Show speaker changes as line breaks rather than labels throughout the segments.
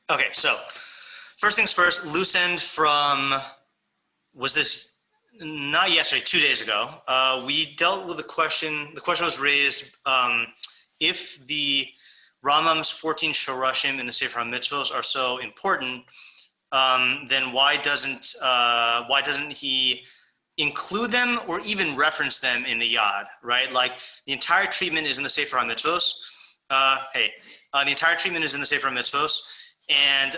Okay, so first things first, loose end from, was this not yesterday, 2 days ago, we dealt with the question was raised, if the Rambam's 14 shorashim in the Sefer HaMitzvos are so important, then why doesn't he include them or even reference them in the Yad, right? Like the entire treatment is in the Sefer HaMitzvos. The entire treatment is in the Sefer HaMitzvos, and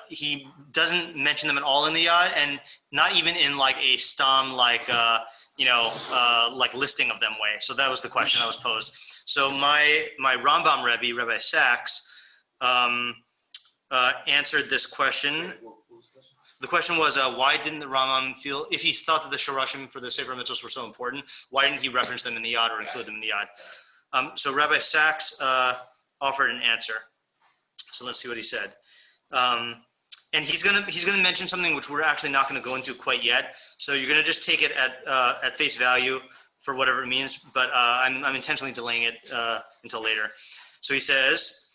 he doesn't mention them at all in the Yad, and not even in like a stam, like listing of them way. So that was the question that was posed. So my Rambam Rebbe, Rabbi Sachs, answered this question. The question was, why didn't the Rambam feel, if he thought that the shorashim for the Sefer HaMitzvos were so important, why didn't he reference them in the Yad or include them in the Yad? So Rabbi Sachs offered an answer. So let's see what he said. And he's gonna mention something which we're actually not going to go into quite yet. So you're going to just take it at face value for whatever it means. But I'm intentionally delaying it until later. So he says,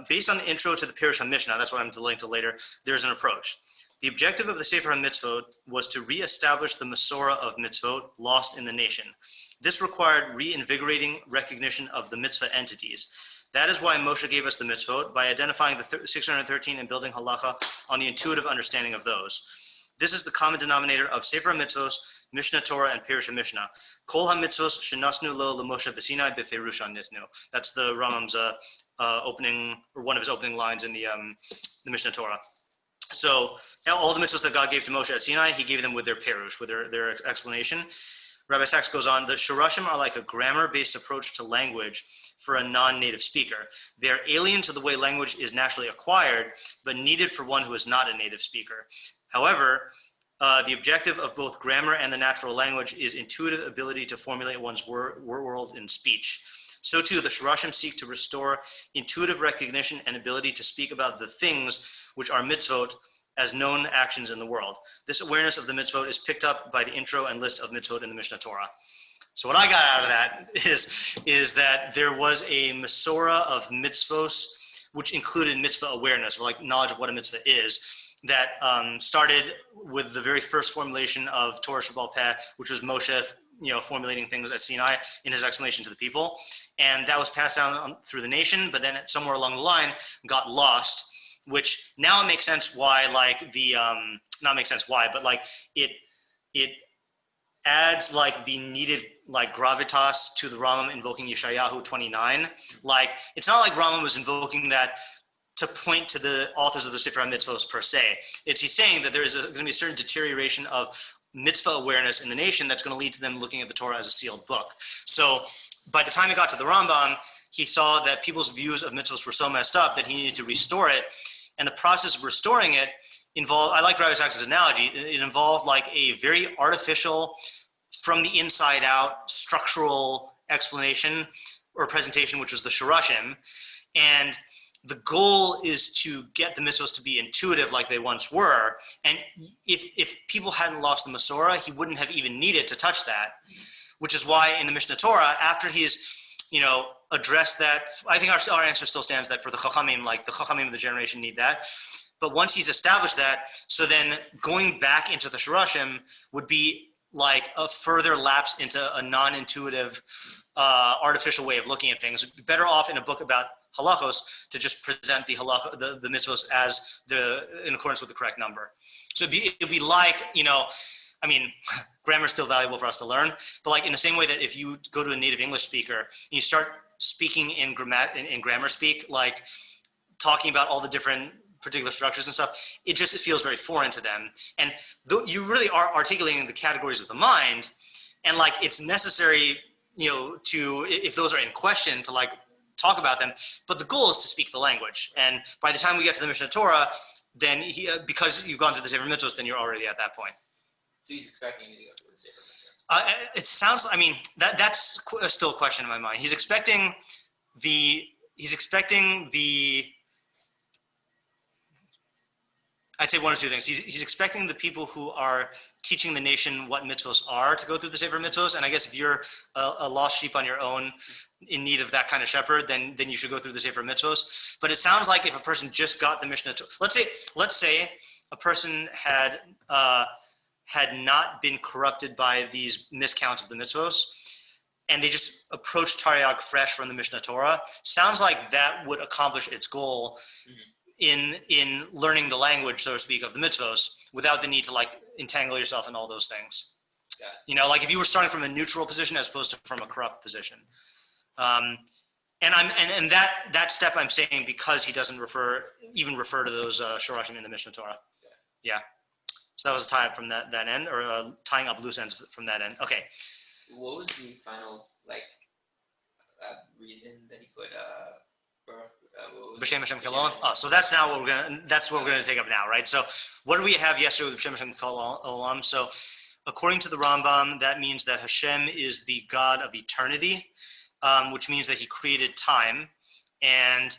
based on the intro to the Pirush HaMishnah, that's what I'm delaying till later, there's an approach. The objective of the Sefer HaMitzvot was to re-establish the Masorah of mitzvot lost in the nation. This required reinvigorating recognition of the mitzvah entities. That is why Moshe gave us the mitzvot, by identifying the 613 and building halacha on the intuitive understanding of those. This is the common denominator of Sefer HaMitzvos, Mishnah Torah, and Pirush HaMishnah. Kol HaMitzvos shenasnu lo l'Moshe b'Sinai b'Ferush nitnu. That's the Rambam's opening, or one of his opening lines in the Mishnah Torah. So all the mitzvahs that God gave to Moshe at Sinai, he gave them with their perush, with their explanation. Rabbi Sachs goes on, the shorashim are like a grammar-based approach to language for a non-native speaker. They are alien to the way language is naturally acquired, but needed for one who is not a native speaker. However, the objective of both grammar and the natural language is intuitive ability to formulate one's world in speech. So too, the shorashim seek to restore intuitive recognition and ability to speak about the things which are mitzvot as known actions in the world. This awareness of the mitzvot is picked up by the intro and list of mitzvot in the Mishnah Torah. So what I got out of that is that there was a Masorah of mitzvos, which included mitzvah awareness, or like knowledge of what a mitzvah is, that started with the very first formulation of Torah Sheba'al Peh, which was Moshe, formulating things at Sinai in his explanation to the people. And that was passed down through the nation, but then somewhere along the line got lost, which now it makes sense why, not make sense why, but like it adds like the needed like gravitas to the Rambam invoking Yeshayahu 29. Like, it's not like Rambam was invoking that to point to the authors of the Sefer HaMitzvos per se. He's saying that there is going to be a certain deterioration of mitzvah awareness in the nation that's going to lead to them looking at the Torah as a sealed book. So by the time it got to the Rambam, he saw that people's views of mitzvahs were so messed up that he needed to restore it. And the process of restoring it involved, I like Rabbi Sachs' analogy, it involved like a very artificial, from the inside out, structural explanation or presentation, which was the shorashim. And the goal is to get the mitzvahs to be intuitive like they once were. And if people hadn't lost the Masorah, he wouldn't have even needed to touch that, which is why in the Mishnah Torah, after he's, addressed that, I think our answer still stands that for the Chachamim, like the Chachamim of the generation need that. But once he's established that, so then going back into the shorashim would be like a further lapse into a non-intuitive, artificial way of looking at things. Better off in a book about halachos to just present the mitzvos as in accordance with the correct number. So it'd be like, grammar is still valuable for us to learn, but like in the same way that if you go to a native English speaker and you start speaking in grammar speak, like talking about all the different particular structures and stuff, it feels very foreign to them. And you really are articulating the categories of the mind, and like it's necessary, to, if those are in question, to like talk about them, but the goal is to speak the language. And by the time we get to the Mishnah Torah, then because you've gone through the Sefer Mitzvos, then you're already at that point.
So he's expecting you to go through the Sefer Mitzvos.
It sounds, that's still a question in my mind. He's expecting the I'd say one or two things. He's expecting the people who are teaching the nation what mitzvos are to go through the Sefer Mitzvos. And I guess if you're a lost sheep on your own in need of that kind of shepherd, then you should go through the Sefer Mitzvos. But it sounds like if a person just got the Mishnah, let's say a person had not been corrupted by these miscounts of the mitzvos, and they just approached Taryag fresh from the Mishnah Torah, sounds like that would accomplish its goal in learning the language, so to speak, of the mitzvos without the need to like entangle yourself in all those things.
Yeah.
You know, like if you were starting from a neutral position as opposed to from a corrupt position. And that step I'm saying because he doesn't even refer to those shorashim in the Mishnah Torah. Yeah. So that was a tie up from that end, or tying up loose ends from that end. Okay.
What was the final reason that he put
B'Shem Hashem Kol Olam? Oh, so that's what we're gonna take up now, right? So what did we have yesterday with B'Shem Hashem Kol Olam? So according to the Rambam, that means that Hashem is the God of eternity, which means that he created time, and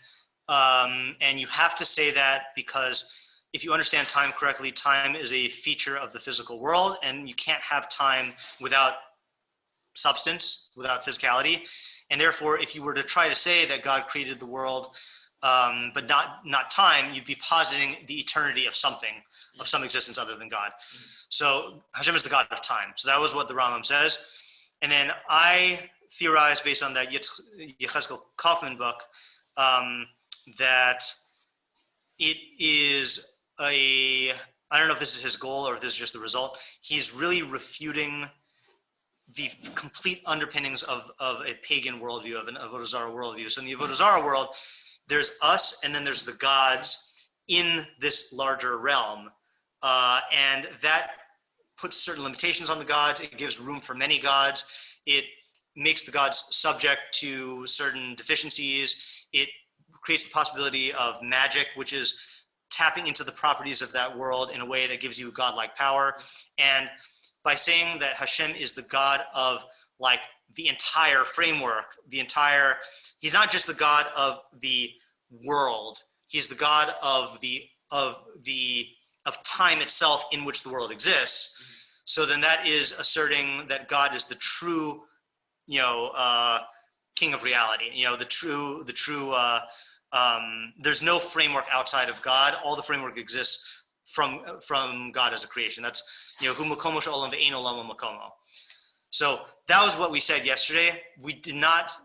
you have to say that because if you understand time correctly, time is a feature of the physical world, and you can't have time without substance, without physicality. And therefore, if you were to try to say that God created the world, but not time, you'd be positing the eternity of something, of some existence other than God. So Hashem is the God of time. So that was what the Rambam says. And then I theorized based on that Yechezkel Kaufman book that it is I don't know if this is his goal or if this is just the result. He's really refuting the complete underpinnings of a pagan worldview, of an Avodah Zarah worldview. So in the Avodah Zarah world, there's us and then there's the gods in this larger realm. And that puts certain limitations on the gods. It gives room for many gods. It makes the gods subject to certain deficiencies. It creates the possibility of magic, which is tapping into the properties of that world in a way that gives you godlike power. And by saying that Hashem is the God of like the entire framework, he's not just the God of the world, he's the God of time itself in which the world exists. So then that is asserting that God is the true, king of reality, the true there's no framework outside of God. All the framework exists from God as a creation. That's hu makomo she'olam ve'ein olam makomo. So that was what we said yesterday. We did not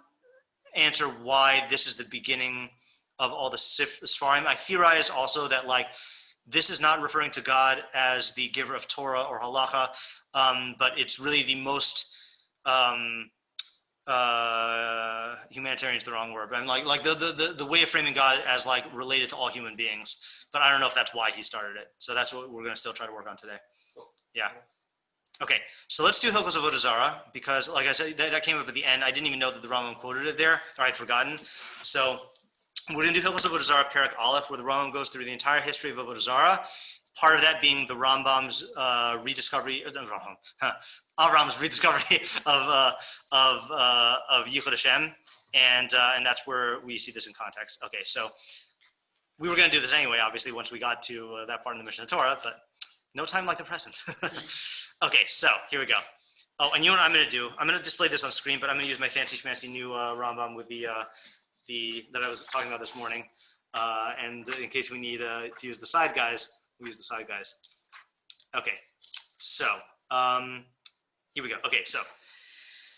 answer why this is the beginning of all the Sfarim. I theorized also that like this is not referring to God as the giver of Torah or halacha, but it's really the most humanitarian is the wrong word, but I'm like the way of framing God as like related to all human beings. But I don't know if that's why he started it. So that's what we're going to still try to work on today. Yeah. Okay. So let's do Hilchos Avodah Zarah because, like I said, that came up at the end. I didn't even know that the Rambam quoted it there, or I'd forgotten. So we're going to do Hilchos Avodah Zarah Perek Aleph, where the Rambam goes through the entire history of Avodah Zarah. Part of that being the Rambam's rediscovery, Avram's rediscovery of Yichud Hashem, and that's where we see this in context. Okay, so we were going to do this anyway, obviously, once we got to that part in the Mishnah Torah, but no time like the present. Okay, so here we go. Oh, and you know what I'm going to do? I'm going to display this on screen, but I'm going to use my fancy schmancy new Rambam with the that I was talking about this morning, and in case we need to use the side guys. We use the side guys. Okay, so here we go. Okay, so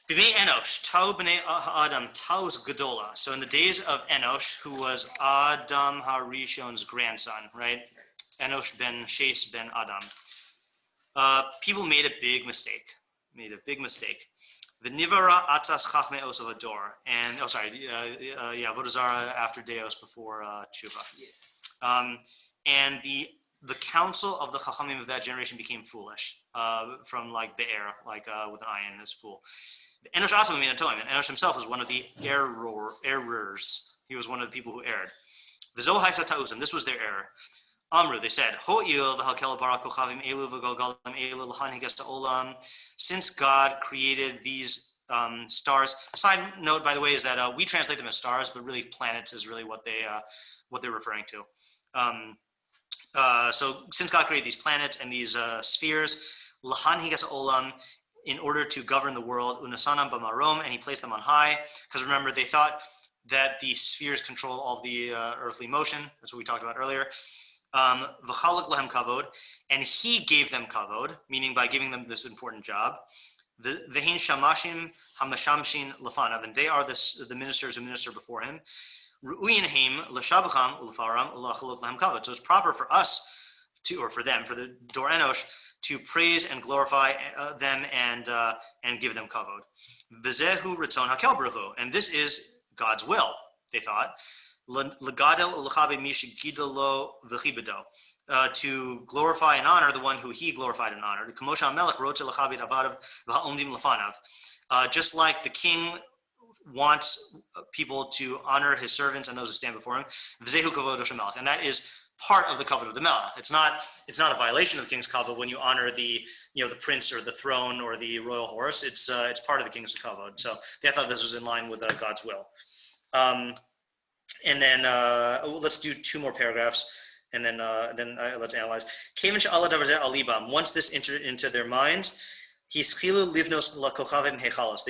B'mei Enosh, Tau b'nei Adam, Taus Gedola. So in the days of Enosh, who was Adam HaRishon's grandson, right? Enosh ben Shes ben Adam. People made a big mistake. The Nivara Atzas Chachmei Os of Ador. And, Avodah Zarah after Deos before Tshuva. And the council of the Chachamim of that generation became foolish, from like Be'er, with an ayin as fool. Enosh also made a Toim, and Enosh himself was one of the errors. He was one of the people who erred. V'zo haisa ta'usam, this was their error. Amru, they said, Ho'il v'hakel bara kochavim elu v'galgalim elu l'han higas ta'olam. Since God created these stars, side note, by the way, is that we translate them as stars, but really planets is really what they're referring to. So since God created these planets and these spheres, lahan higas olam, in order to govern the world, unasanam b'marom, and he placed them on high. Because remember, they thought that the spheres control all of the earthly motion. That's what we talked about earlier. V'chalak lahem kavod, and he gave them kavod, meaning by giving them this important job. V'hein shamashim hamashamshin lafanav, and they are the ministers who minister before him. Ru'uyin l'shabacham u'lefaram u'lachalak lahem kavod. So it's proper for us to, or for them, for the Dor Enosh, to praise and glorify them and give them kavod. V'zehu ritzon hakel baruch, and this is God's will, they thought. L'gadel u'lechabe mi shegidalo v'chibedo, to glorify and honor the one who he glorified and honored. K'moshe HaMelech rotze l'chabed avadav v'ha'omdim lefanav. Just like the king wants people to honor his servants and those who stand before him. V'zehu kavod HaMelech, and that is part of the kavod of the melech. It's not a violation of the king's kavod when you honor the prince or the throne or the royal horse. It's part of the king's kavod. So they thought this was in line with God's will. And then let's do two more paragraphs, and then let's analyze. Once this entered into their minds, they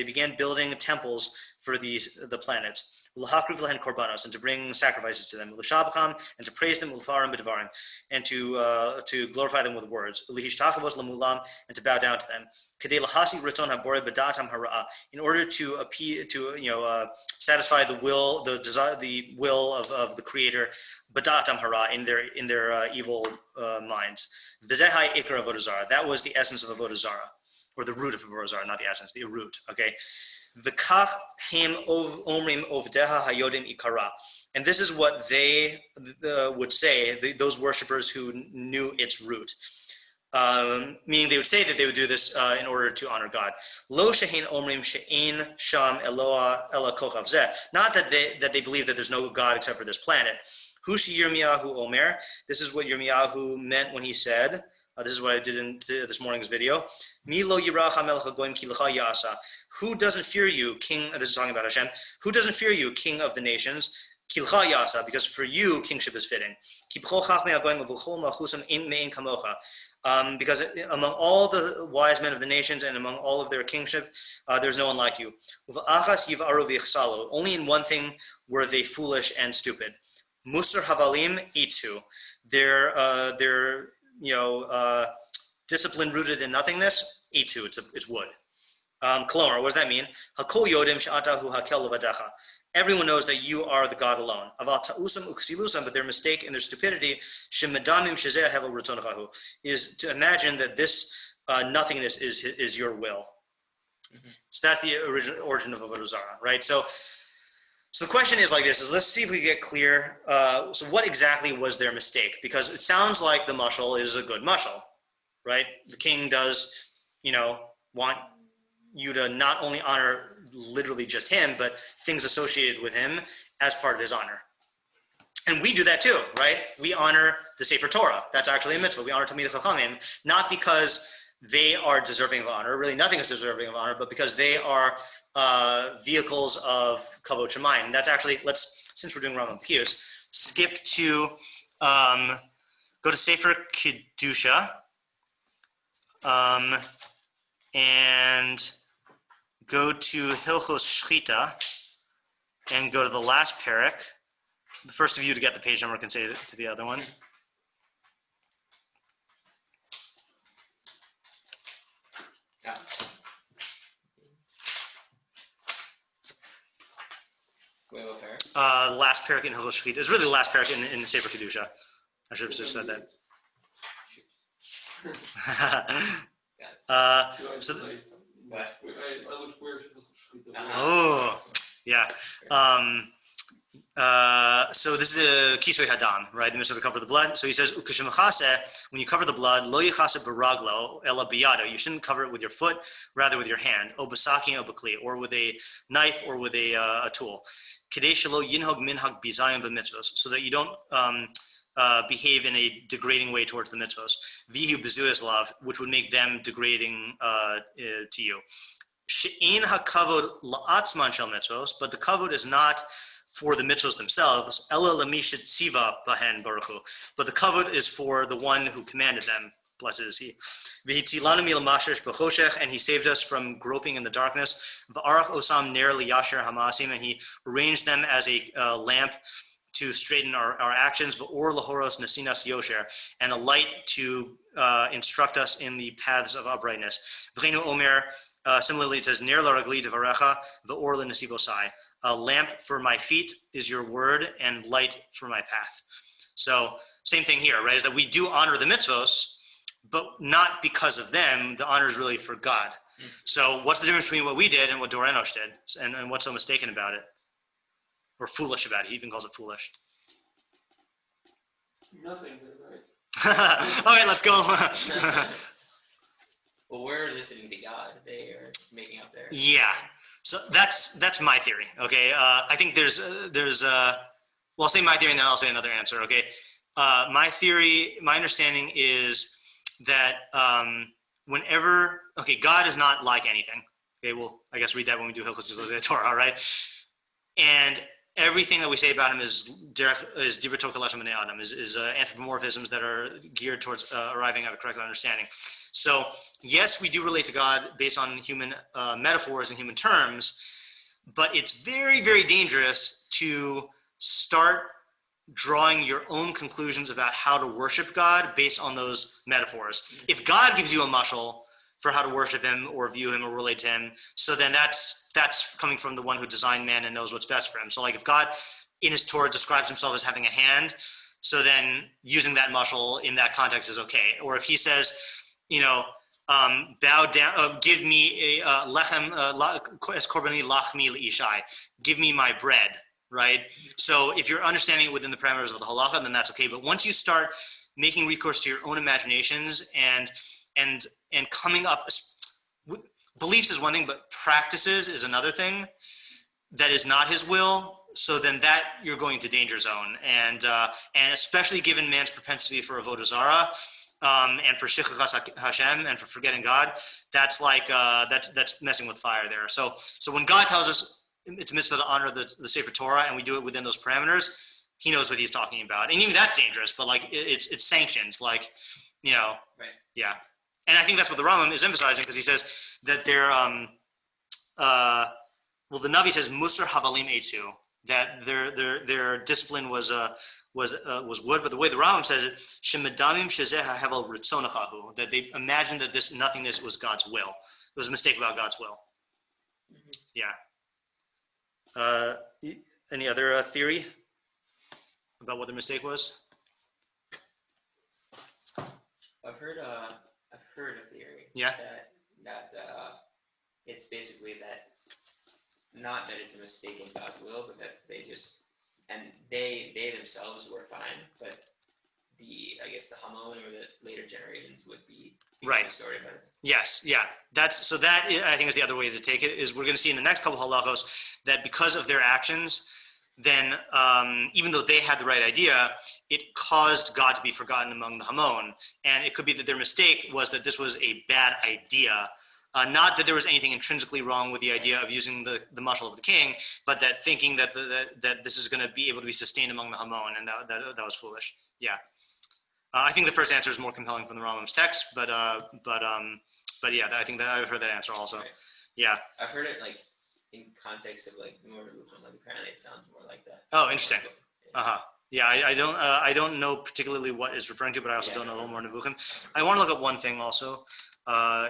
began building temples for the planets. And to bring sacrifices to them, and to praise them, and to glorify them with words, and to bow down to them, in order to satisfy the will, the will of the Creator, in their evil minds. That was the essence of Avodah Zarah, or the root of Avodah Zarah, not the essence, the root. Okay. V'kach hem omrim ovdeha hayodim ikara, and this is what they would say, those worshipers who knew its root. Meaning they would say that they would do this in order to honor God. Lo shehin omrim she'ein sham eloah ela kochav zeh. Not that they believe that there's no God except for this planet. Hu sheYirmiyahu omer. This is what Yirmiyahu meant when he said. This is what I did in this morning's video. Mi lo yirach hamelech hagoyim ki lecha yasa. Who doesn't fear you, King? This is talking about Hashem. Who doesn't fear you, King of the nations? Ki lecha yasa, because for you kingship is fitting. Ki b'chol chachmei hagoyim u'b'chol malchusam ein me'ein kamocha. Because among all the wise men of the nations and among all of their kingship, there's no one like you. Uva'achas yivaru v'yichsalu. Only in one thing were they foolish and stupid. Musar havalim itzu. Their discipline rooted in nothingness, itu, it's wood. Kolomar, what does that mean? Hakol yodim she'atahu hakel levadecha. Everyone knows that you are the God alone. Aval ta'usam uksilusam, but their mistake and their stupidity, shemedamim shezeh hevel rutzonachahu, is to imagine that this nothingness is your will. Mm-hmm. So that's the origin of Avodah Zarah, right? So the question is like this: let's see if we get clear. So what exactly was their mistake? Because it sounds like the mashal is a good mashal, right? The king does, want you to not only honor literally just him, but things associated with him as part of his honor. And we do that too, right? We honor the Sefer Torah. That's actually a mitzvah. We honor Talmidei Chachamim, not because they are deserving of honor. Really, nothing is deserving of honor, but because they are vehicles of Kavod Shemayim. And that's actually, since we're doing Rambam Bekius, skip to, go to Sefer Kedusha, and go to Hilchos Shchita, and go to the last parak. The first of you to get the page number can say it to the other one.
Yeah.
Last parak in Hilchos Shchita. It's really the last parak in Sefer Kedusha. I should have said that. Yeah. So this is a kisui hadam, right? The mitzvah to cover the blood. So he says, when you cover the blood, lo yichase baraglo ela biyado. You shouldn't cover it with your foot, rather with your hand, o b'sakin o b'kli, or with a knife or with a tool. Kadei shelo yinhog minhag bizayim b'mitzvos, so that you don't behave in a degrading way towards the mitzvos. Vihu b'zuyas lav, which would make them degrading to you. She'ein hakavod la'atzman shel mitzvos, but the kavod is not for the mitzvahs themselves, ela lamishit tziva bahen baruch hu. But the kavod is for the one who commanded them. Blessed is he. V'hitzilanu milamashesh b'choshech, and he saved us from groping in the darkness. V'arach osam ner liyasher hamasim, and he arranged them as a lamp to straighten our actions. V'or lahoros nasinas yosher, and a light to instruct us in the paths of uprightness. V'cheinu omer, similarly it says ner laragli devarecha v'or lenasivosai. A lamp for my feet is your word, and light for my path. So same thing here, right? Is that we do honor the mitzvos, but not because of them. The honor is really for God. So what's the difference between what we did and what Dor Enosh did? And what's so mistaken about it? Or foolish about it? He even calls it foolish.
Nothing, right?
All right, let's go.
Well, we're listening to God. They are making up their.
Yeah. So that's my theory. Okay. I think there's well, I'll say my theory and then I'll say another answer. Okay. My theory, my understanding is that God is not like anything. Okay, we'll I guess read that when we do Hilchos Avodah Zarah, all right? And everything that we say about him is divrei Torah l'shem b'nei adam, is anthropomorphisms that are geared towards arriving at a correct understanding. So yes, we do relate to God based on human metaphors and human terms, but it's very, very dangerous to start drawing your own conclusions about how to worship God based on those metaphors. If God gives you a mashal for how to worship him or view him or relate to him, so then that's coming from the one who designed man and knows what's best for him. So like if God in his Torah describes himself as having a hand, so then using that mashal in that context is okay. Or if he says, bow down, give me a lechem es korbani lachmi leishai, give me my bread. Right? So if you're understanding it within the parameters of the halacha, then that's okay. But once you start making recourse to your own imaginations and coming up, beliefs is one thing, but practices is another thing that is not his will. So then that you're going to danger zone. And especially given man's propensity for Avodah Zarah, and for shichachas Hashem and for forgetting God, that's like, that's messing with fire there. So when God tells us, it's a mitzvah to honor the Sefer Torah, and we do it within those parameters, he knows what he's talking about. And even that's dangerous, but like it's sanctioned, like,
Right.
Yeah. And I think that's what the Rambam is emphasizing, because he says that they're, the Navi says Musar Havalim Eitzu, that their discipline was wood, but the way the Rambam says it, Shemedamim Shezeh Havel Ritzonachahu, that they imagined that this nothingness was God's will. It was a mistake about God's will.
Mm-hmm.
Yeah. Any other theory about what the mistake was?
I've heard a theory.
Yeah.
That it's basically that, not that it's a mistake in God's will, but that they themselves were fine, but the Hamon or the later generations would be
right.
Sorry about it.
Yes, yeah. That I think is the other way to take it. Is we're going to see in the next couple halachos that because of their actions, then even though they had the right idea, it caused God to be forgotten among the Hamon, and it could be that their mistake was that this was a bad idea. Not that there was anything intrinsically wrong with the idea of using the mashal of the king, but that thinking that that this is going to be able to be sustained among the Hamon, and that was foolish. Yeah. I think the first answer is more compelling from the Rambam's text, but yeah, I think that I've heard that answer also.
Right.
Yeah.
I've heard it like in context of like more Nebuchim, like apparently it sounds more like that.
Oh, interesting. Yeah, I don't know particularly what it's referring to, but I also don't know a little more Nebuchim. I want to look up one thing also,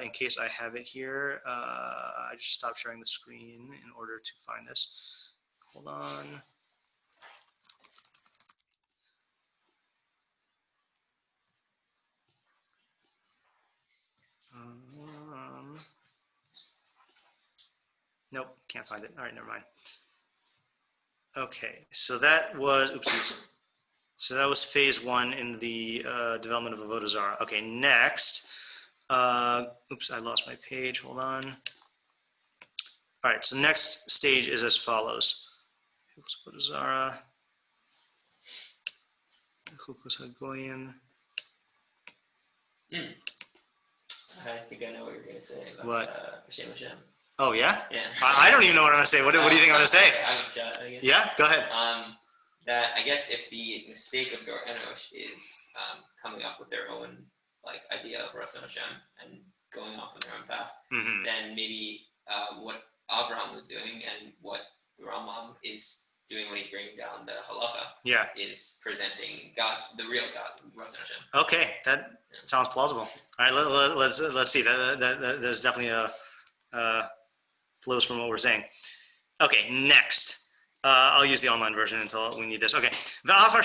in case I have it here. I just stopped sharing the screen in order to find this. Hold on. Nope, can't find it. All right, never mind. Okay, so that was, oopsies. So that was phase one in the development of Avodah Zarah. Okay, next. Oops, I lost my page. Hold on. All right, so next stage is as follows. Avodah Zarah. Hilchos Hagoyim.
I think I know what you're going to say about
What?
Hashem.
Oh yeah?
Yeah.
I don't even know what I'm gonna say. What do you think I'm gonna say?
I have a shot, I guess.
Yeah, go ahead.
That I guess if the mistake of Dor Enosh is coming up with their own like idea of Ratzon Hashem and going off on their own path,
Mm-hmm.
then maybe what Abraham was doing and what the Rambam is doing when he's bringing down the halacha
Yeah.
is presenting the real God, Ratzon Hashem.
Okay, that sounds plausible. All right, let's see. That's definitely flows from what we're saying. Okay, next. I'll use the online version until we need this. Okay. After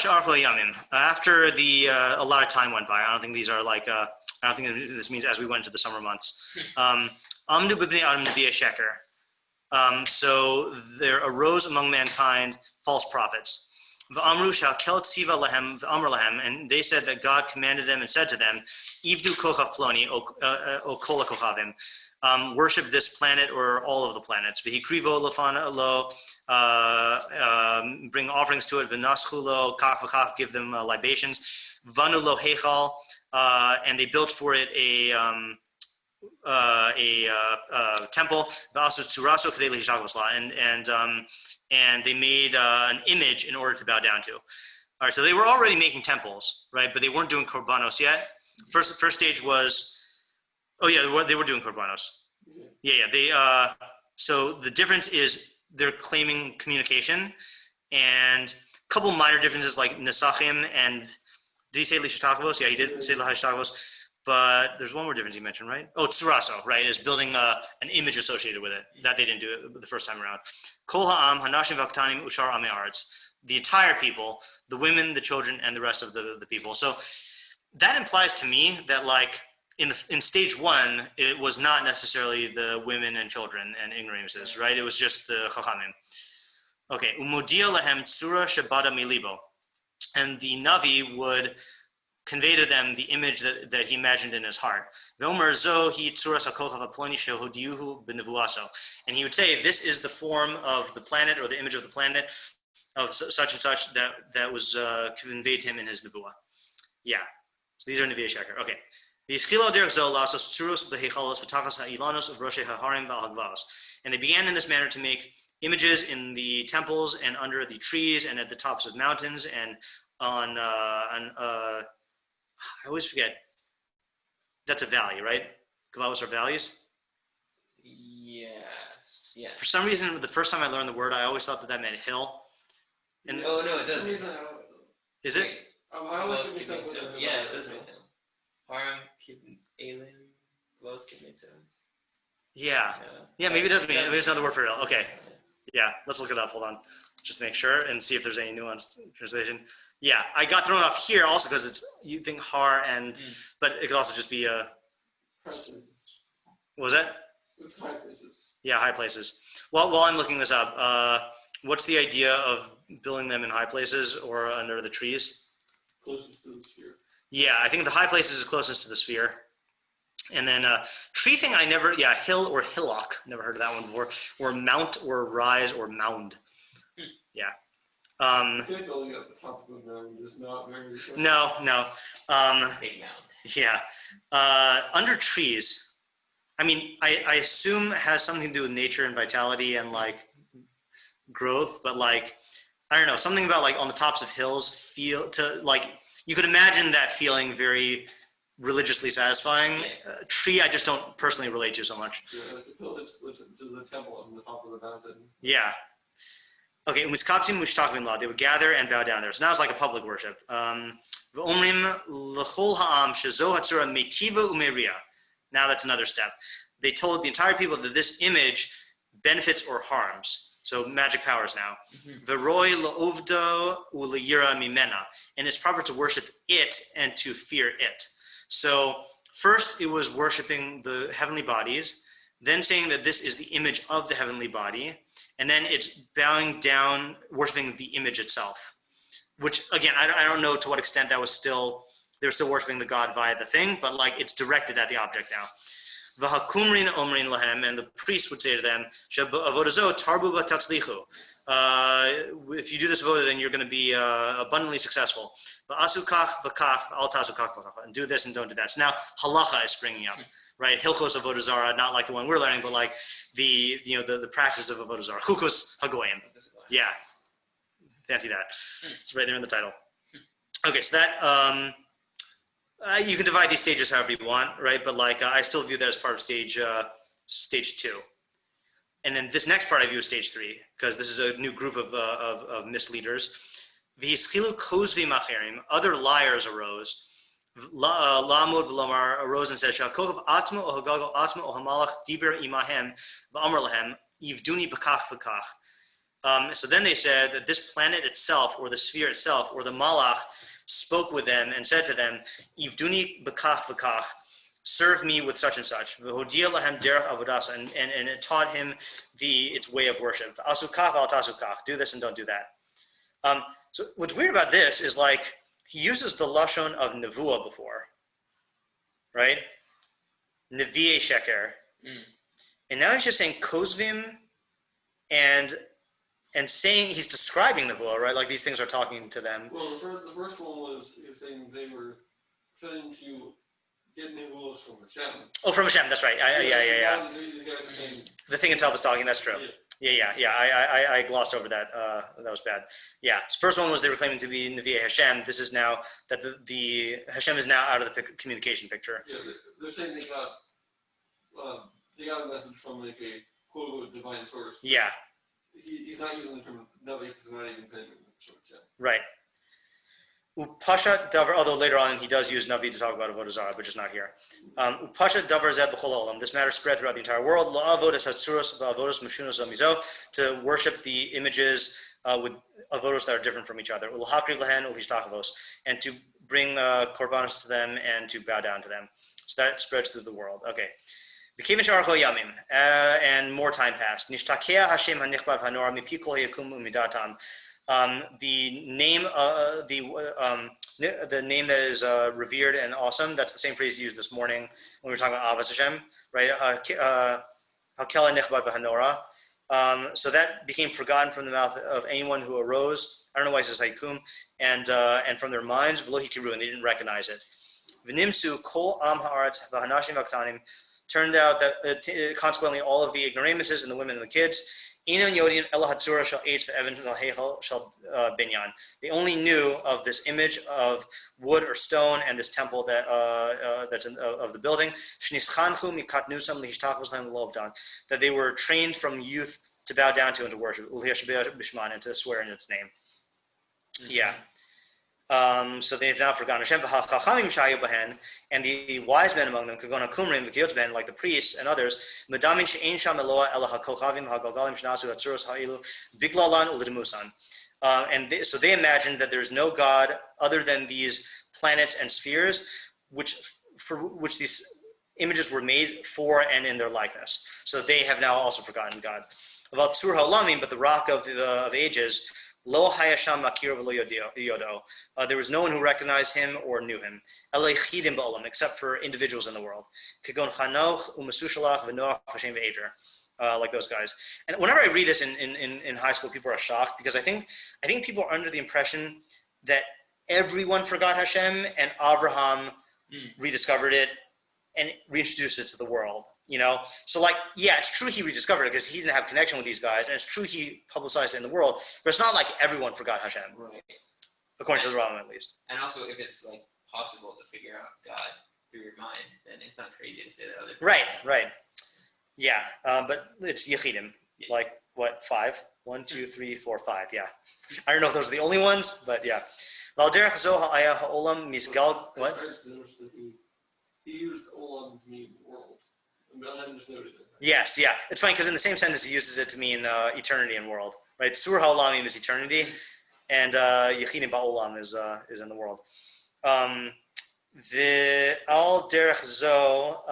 a lot of time went by. I don't think these are like. I don't think this means as we went into the summer months. Amdu b'bnei Adam nabiyei sheker. So there arose among mankind false prophets. V'amru sha'kel tziva lahem v'amr lahem, and they said that God commanded them and said to them, "Ivdu kochav ploni o kol kochavim." Worship this planet or all of the planets. V'hikrivo lefana lo, bring offerings to it. V'naschu lo kach v'kach, give them libations. Vanu lo heichal, and they built for it a temple. V'asu tzuraso k'dei lehishavos la, and they made an image in order to bow down to. All right, so they were already making temples, right? But they weren't doing korbanos yet. First stage was. Oh yeah, they were doing korbanos. Yeah. They so the difference is they're claiming communication, and a couple minor differences like nesachim and did he say lishatakavos? Yeah, he did say lahashatakavos. But there's one more difference he mentioned, right? Oh, tsuraso, right? Is building an image associated with it that they didn't do it the first time around. Kol ha'am hanashim v'aktanim ushar amei haaretz. The entire people, the women, the children, and the rest of the people. So that implies to me that like. In stage one, it was not necessarily the women and children and ignoramuses, right? It was just the chachamim. Okay, umodia lahem tzura shabada milibo, and the Navi would convey to them the image that he imagined in his heart. V'omer zo hi tzuras hakochav haploni shehodiuhu b'nevuaso, and he would say, "This is the form of the planet or the image of the planet of such and such that was conveyed to him in his nevuah." Yeah, so these are nevi'ei sheker. Okay. And they began in this manner to make images in the temples and under the trees and at the tops of mountains and on I always forget. That's a valley, right? Gavalos are valleys?
Yes. Yeah.
For some reason, the first time I learned the word, I always thought that meant hill. And
no, it doesn't.
Is it?
Yeah, it does mean hill. Haram kibn Elim, Los kibn
Yeah, maybe it does mean. Maybe it's another word for hill. Okay, yeah, let's look it up. Hold on, just to make sure and see if there's any nuanced translation. Yeah, I got thrown off here also because you think har and, but it could also just be a. What was that?
It's high places.
Yeah, high places. Well, while I'm looking this up, what's the idea of building them in high places or under the trees?
Closest to the sphere.
Yeah, I think the high places is closest to the sphere. And then tree thing, hill or hillock, never heard of that one before. Or mount or rise or mound. Yeah.
I feel like building at the top of the mound is not very impressive.
No.
Big mound.
Yeah. Under trees, I mean, I assume it has something to do with nature and vitality and like growth, but like, I don't know, something about like on the tops of hills you could imagine that feeling very religiously satisfying. Tree, I just don't personally relate to so much.
Yeah, like the village lives to the temple on the top of the mountain.
Yeah. Okay, they would gather and bow down there. So now it's like a public worship. Now that's another step. They told the entire people that this image benefits or harms. So magic powers now. Veroy la'ovdo u'la'yira mimena. And it's proper to worship it and to fear it. So first it was worshiping the heavenly bodies, then saying that this is the image of the heavenly body, and then it's bowing down, worshiping the image itself. Which again, I don't know to what extent they were still worshiping the God via the thing, but like it's directed at the object now. V'hakumrin omrin lahem, and the priest would say to them, Avodah zo tarbu v'tatzlichu. If you do this avodah, then you're going to be abundantly successful. V'asu kach v'kach al tasu kach v'kach, and do this and don't do that. So now halacha is springing up, right? Hilchos Avodah Zarah, not like the one we're learning, but like the practice of Avodah Zarah. Chukos hagoyim. Yeah, fancy that. It's right there in the title. Okay, so that you can divide these stages however you want, right? But like I still view that as part of stage 2. And then this next part I view as stage 3, because this is a new group of misleaders. V'hischilu kozvi macherim, other liars arose. Lamod v'lomar arose and said, Shakov atma o hagagal atma o hamalach diber imahem v'amar lahem yivduni b'kach v'kach. So then they said that this planet itself, or the sphere itself, or the malach, spoke with them and said to them, Yivduni b'kach v'kach, serve me with such and such. V'hodia lahem derech avodas, and it taught him its way of worship. Asu kach al tasu kach, do this and don't do that. So what's weird about this is like he uses the lashon of nevuah before, right? Nevi'e sheker, and now he's just saying kozvim, and saying he's describing nevuah, right? Like these things are talking to them.
Well, the first one was he was saying they were trying to get nevuahs from Hashem.
Oh, from Hashem, that's right. Yeah.
These guys are saying
The thing itself is talking. That's true. Yeah. I glossed over that. That was bad. Yeah. So first one was they were claiming to be Nevi'e Hashem. This is now that the Hashem is now out of the communication picture.
Yeah, they're saying they got a message from like a quote divine source.
Yeah.
He's not using the term Navi because they're not even paying him.
Right. Upasha davar, although later on he does use Navi to talk about Avodah Zarah, but just not here. Upasha davar zeh b'chol olam. This matter spread throughout the entire world. La'avodas hatzuros v'avodas mashunos zomizo, to worship the images with avodos that are different from each other. Ulhakriv lahen ulhishtachavos, and to bring korbanos to them and to bow down to them. So that spreads through the world. Okay. And more time passed. Nishtakea Hashem hanichbad hanor mipi kol yakum umidatam. The name that is revered and awesome. That's the same phrase used this morning when we were talking about Avos Hashem, right? Hakela nichbad b'hanora. So that became forgotten from the mouth of anyone who arose. I don't know why it says haikum, and from their minds, v'lo hikiru, and they didn't recognize it. V'nimsu kol am haaretz v'hanashim v'aktanim. Turned out that consequently all of the ignoramuses and the women and the kids, they only knew of this image of wood or stone and this temple that's of the building, that they were trained from youth to bow down to and to worship, and to swear in its name. Yeah. So they've now forgotten Hashem, and the wise men among them, like the priests and others, so they imagined that there is no God other than these planets and spheres, for which these images were made for and in their likeness. So they have now also forgotten God. About Tzur HaOlamim, but the rock of ages, Lo hayasham makir v'lo yodo. There was no one who recognized him or knew him. Elei chidim ba'olam, except for individuals in the world. Kegon Chanoch u'Mesushalach v'Noach v'Shem v'Aver, like those guys. And whenever I read this in high school, people are shocked because I think people are under the impression that everyone forgot Hashem and Abraham rediscovered it and reintroduced it to the world. You know, so like, yeah, it's true he rediscovered it because he didn't have connection with these guys, and it's true he publicized it in the world, but it's not like everyone forgot Hashem,
right?
According to the Rambam, at least.
And also, if it's like possible to figure out God through your mind, then it's not crazy to say that other people.
Right. Yeah, but it's Yechidim, like what, 5? 1, 2, 3, 4, 5. Yeah, I don't know if those are the only ones, but yeah. What?
He used Olam to mean world.
Yes, yeah. It's funny because in the same sentence he uses it to mean eternity and world, right? Tzur HaOlamim is eternity, and Yechidim Ba'olam is in the world. The al derech zo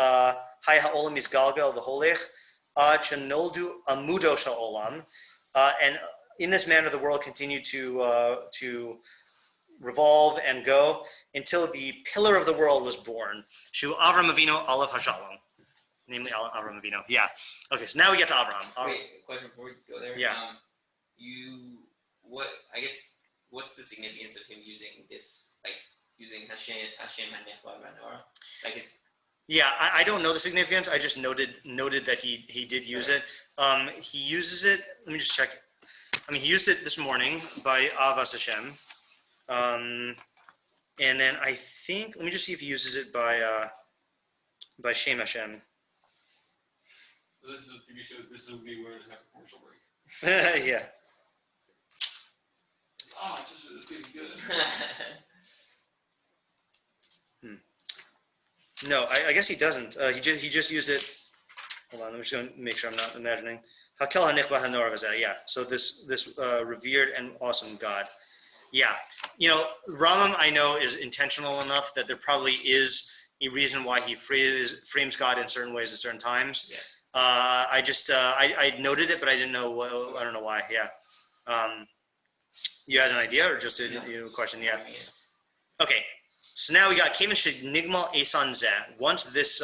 hay ha'olam misgalgal v'holech ad shenoldu amudo sha'olam, and in this manner the world continued to revolve and go until the pillar of the world was born. Shu Avram Avinu Alav Hashalom. namely Avraham Avinu. Yeah. Okay, so now we get to Abraham.
Wait, question before we go there.
Yeah.
What's the significance of him using this, like using Hashem Hanechva Banora? Like it's.
Yeah, I don't know the significance. I just noted that he did use it. He uses it. Let me just check. I mean, he used it this morning by Avas Hashem, and then I think. Let me just see if he uses it by Shem Hashem.
This is a TV show. This is me wearing a commercial break.
Yeah.
Oh, this is good.
No, I guess he doesn't. He just used it. Hold on, I'm just going to make sure I'm not imagining. Hakel hanichba hanor v'zeh. Yeah. So this revered and awesome God. Yeah. You know, Rambam I know is intentional enough that there probably is a reason why he frames God in certain ways at certain times.
Yeah.
I noted it, but I didn't know. I don't know why. Yeah. You had an idea or just a question? Yeah. Okay. So now we got Kevin Nigmal Asan Zeh. Once this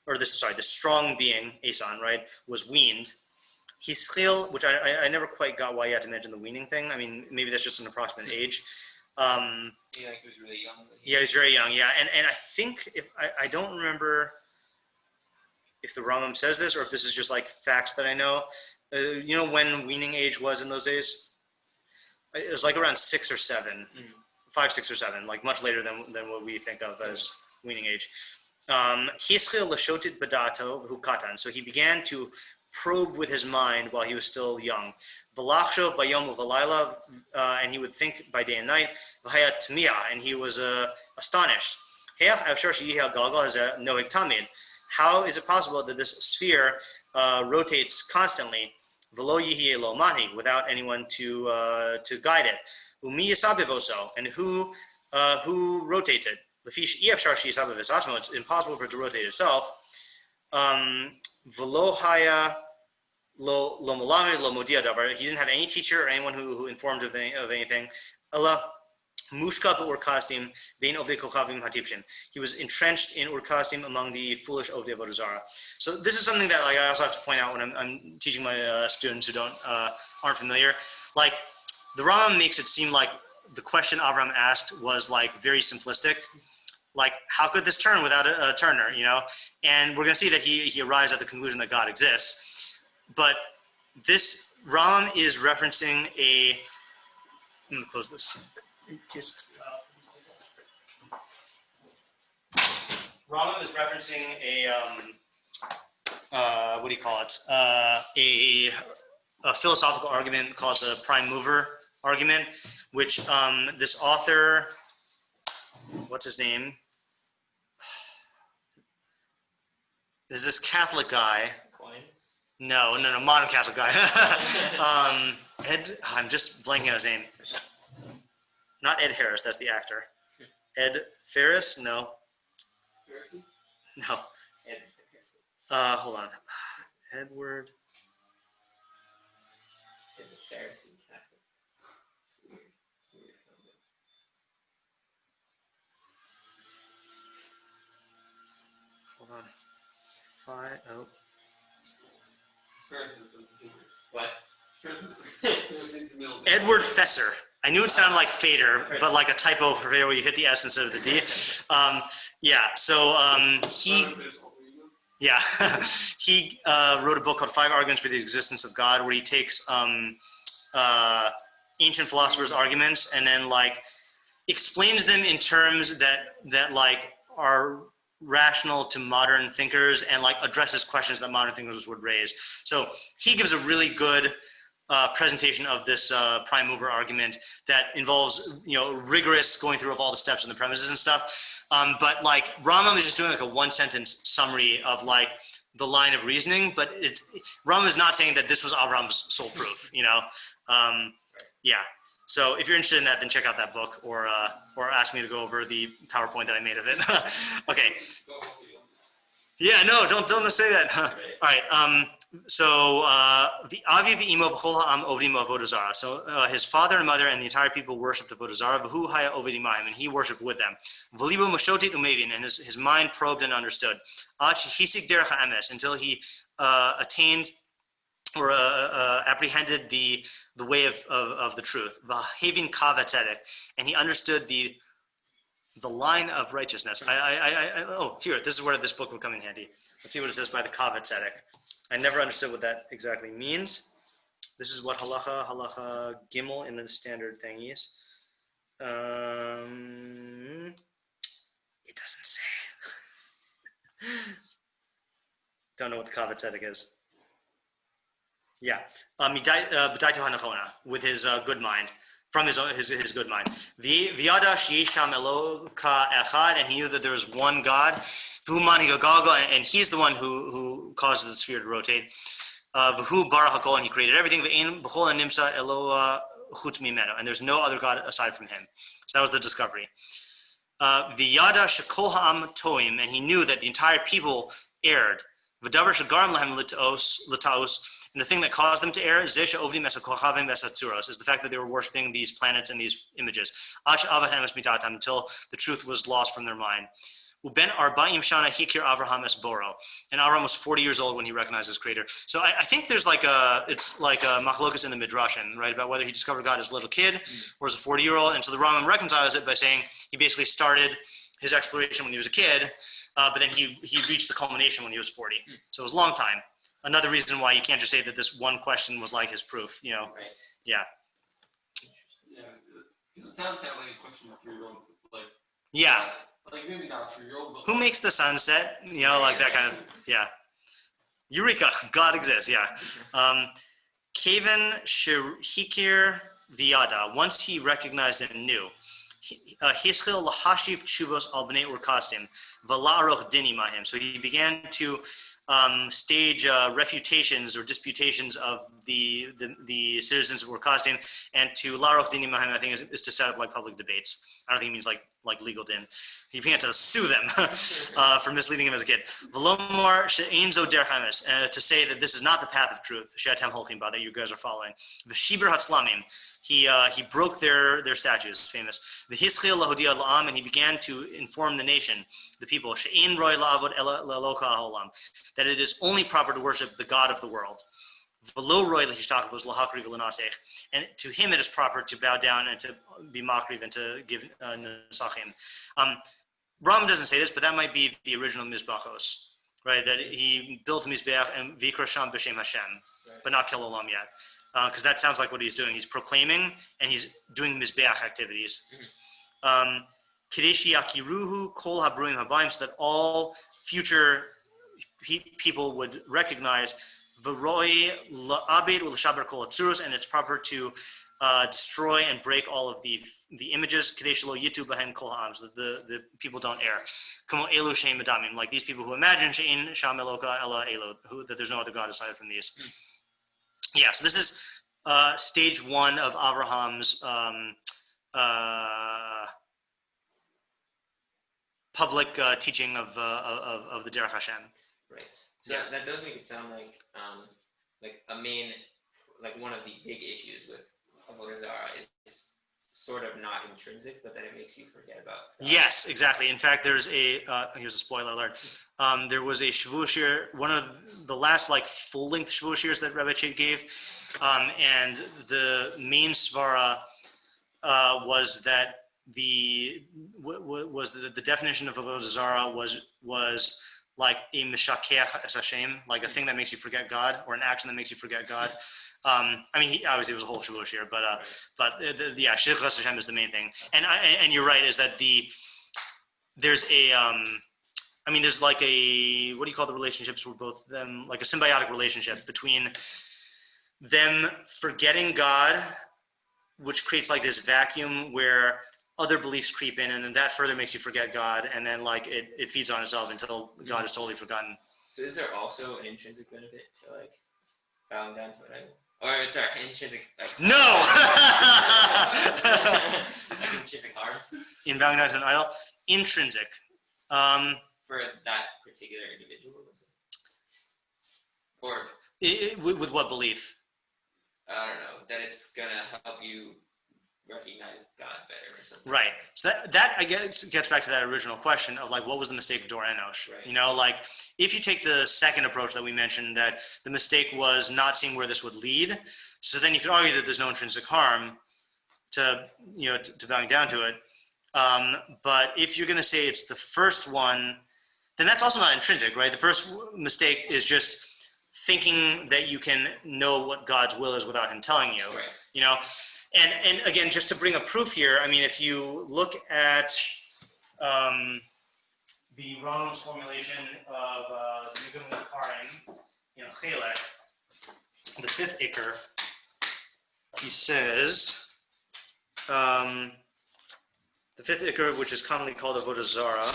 this strong being, Asan, right, was weaned, he's schil, which I never quite got why you had to mention the weaning thing. I mean, maybe that's just an approximate age.
Yeah, he was really young.
Yeah, he's very young, yeah. And I think, if I don't remember if the Rambam says this or if this is just like facts that I know. You know when weaning age was in those days? It was like around 6 or 7. 5, 6, or 7, like much later than what we think of as weaning age. So he began to probe with his mind while he was still young. And he would think by day and night. And he was astonished. How is it possible that this sphere rotates constantly? Without anyone to guide it. And who rotates it? It's impossible for it to rotate itself. He didn't have any teacher or anyone who informed of anything. He was entrenched in urkastim among the foolish of the Avodah Zarah. So this is something that I also have to point out when I'm teaching my students who aren't familiar. Like the Rambam makes it seem like the question Abraham asked was like very simplistic. Like, how could this turn without a turner? You know, and we're going to see that he arrives at the conclusion that God exists. But this Rambam is referencing a. I'm going to close this. Rambam is referencing a what do you call it? A philosophical argument called the prime mover argument, which this author, what's his name? There's this Catholic guy.
Aquinas?
No, modern Catholic guy. I'm just blanking on his name. Not Ed Harris, that's the actor. Ed Ferris? No.
Pharisee?
No.
Ed Ferris.
Hold on. Edward.
Ed the Pharisee Catholic. Weird
Hold on.
What?
Edward Fesser. I knew it sounded like Fader, but like a typo for Fader where you hit the S instead of the D. He wrote a book called 5 Arguments for the Existence of God, where he takes ancient philosophers' arguments and then like explains them in terms that like are rational to modern thinkers and like addresses questions that modern thinkers would raise. So he gives a really good presentation of this prime mover argument that involves, rigorous going through of all the steps and the premises and stuff. But like Rambam is just doing like a 1-sentence summary of like the line of reasoning, but Rambam is not saying that this was Abraham's sole proof, Yeah. So if you're interested in that, then check out that book or ask me to go over the PowerPoint that I made of it. Okay. Yeah, no, don't say that. All right. So the Avi v'imo v'chol ha'am ovdim avodah zarah. So his father and mother and the entire people worshipped avodah zarah. V'hu haya ovedim ma'im, and he worshipped with them. V'libo mashotit umevin, and his mind probed and understood. Ad shehisik derech ha'emes, until he attained or apprehended the way of the truth. V'havin kav hatzedek, and he understood the line of righteousness. Here, this is where this book will come in handy. Let's see what it says by the kav hatzedek. I never understood what that exactly means. This is what halacha gimel in the standard thing is. It doesn't say. Don't know what the kav hatzedek is. Yeah, with his good mind, from his good mind. V'yada she'esham eloka echad, and he knew that there was one God. And he's the one who causes the sphere to rotate. V'hu bara hakol, and he created everything. V'ein b'chol nimsa eloah chutz mimeno, and there's no other God aside from him. So that was the discovery. V'yada shekol ha'am toim, and he knew that the entire people erred. V'davar shegaram lahem l'taos, and the thing that caused them to err is the fact that they were worshiping these planets and these images until the truth was lost from their mind. And Avraham was 40 years old when he recognized his creator. So I think there's it's like a machlokas in the midrashim, right, about whether he discovered God as a little kid or as a 40-year-old. And so the Rambam reconciles it by saying he basically started his exploration when he was a kid, but then he reached the culmination when he was 40. So it was a long time. Another reason why you can't just say that this one question was like his proof,
Right.
Yeah.
Yeah, because it sounds kind of like a question of 3-year-old, like.
Yeah.
Like maybe not 3-year-old, but.
Who makes the sun set? Like that kind of, yeah. Eureka, God exists, yeah. Kaven Shehikir Viada, once he recognized and knew. Hischil lahashiv tshuvos al bnei urkastim, v'la'aroch dini mahim. So he began to stage refutations or disputations of the citizens of Urkasdim, and to Laroch Dini Mahim, I think is to set up like public debates. I don't think it means like legal din. He began to sue them for misleading him as a kid. V'lomar she'ein zo derech hames, to say that this is not the path of truth. She'atem holchim ba, that you guys are following. V'shibur hatzlamim, he broke their statues, famous. V'hischil lahodia la'am, and he began to inform the nation, the people, she'ein roi la'avod ela le'loka ha'olam, that it is only proper to worship the God of the world. And to him it is proper to bow down and to be makriv and to give nesachim. Rambam doesn't say this, but that might be the original mizbachos, right? That he built a mizbeach and vikra sham b'shem Hashem, but not kill Olam yet, because that sounds like what he's doing. He's proclaiming and he's doing mizbeach activities. Kadeshi yakiruhu kol habruim habayim, so that all future people would recognize v'roi la'abed u'l'shaber kol hatzurus, and it's proper to destroy and break all of the images. Kadesh lo yitu b'hen kol ha'am, so that the people don't err. Kamo elu she'im medamim, like these people who imagine she'in sham eloka ela elo, that there's no other God aside from these. Yeah, so this is stage 1 of Abraham's public teaching of the Derech Hashem.
Right. So that does make it sound like a main, like one of the big issues with Avodah Zarah is sort of not intrinsic, but that it makes you forget about God.
Yes, exactly. In fact, there's here's a spoiler alert. There was a Shavuot shir, one of the last like full-length Shavuot shirs that Rabbi Chait gave, and the main svara was that the definition of Avodah Zarah was like a mishakeach es Hashem, like a thing that makes you forget God, or an action that makes you forget God. Obviously it was a whole shavuot here, but shirchas es Hashem is the main thing. And you're right, is that there's there's like a, what do you call the relationships where both them, like a symbiotic relationship between them forgetting God, which creates like this vacuum where other beliefs creep in, and then that further makes you forget God, and then like it feeds on itself until God is totally forgotten.
So is there also an intrinsic benefit to like bowing down to an idol? Or it's our intrinsic
No!
like intrinsic harm?
In bowing down to an idol? Intrinsic.
For that particular individual, was it? Or
With what belief?
I don't know, that it's gonna help you recognize God better or something.
Right. So that I guess gets back to that original question of like, what was the mistake of Dor Enosh?
Right.
You know, like if you take the second approach that we mentioned, that the mistake was not seeing where this would lead, so then you could argue that there's no intrinsic harm to bowing down to it. But if you're going to say it's the first one, then that's also not intrinsic, right? The first mistake is just thinking that you can know what God's will is without him telling you.
Right.
You know, and again, just to bring a proof here, I mean, if you look at the Rambam's formulation of the Nigum Karim in Chelek, the fifth ikar, he says, the fifth ikar, which is commonly called Avodah Zarah,